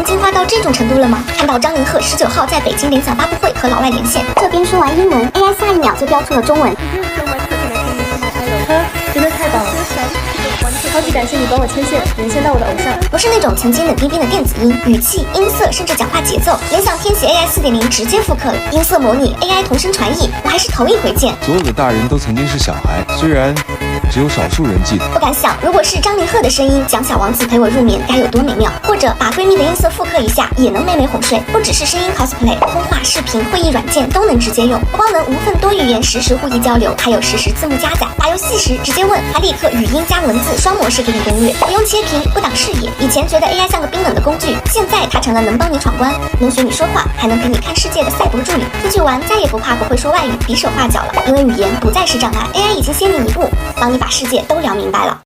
经进化到这种程度了吗？看到张凌赫19号在北京联想发布会和老外连线，这边说完英文 ，AI 下一秒就标出了中文。真的太棒了！超级感谢你帮我牵线，连线到我的偶像。不是那种曾经冷冰冰的电子音、语气、音色，甚至讲话节奏，联想天启 AI 4.0直接复刻了音色模拟、AI 同声传译，我还是头一回见。所有的大人都曾经是小孩，虽然只有少数人记得。不敢想，如果是张凌赫的声音讲小王子陪我入眠，该有多美妙！或者把闺蜜的音色复刻一下，也能美美哄睡。不只是声音 cosplay， 通话、视频、会议软件都能直接用，不光能无缝多语言实时互译交流，还有实时字幕加载。打游戏时直接问，还立刻语音加文字双模式给你攻略，不用切屏，不挡视野。以前觉得 AI 像个冰冷的工具，现在它成了能帮你闯关、能学你说话，还能陪你看世界的赛博助理。出去玩再也不怕不会说外语、比手画脚了，因为语言不再是障碍。AI 已经先你一步，帮你把世界都聊明白了。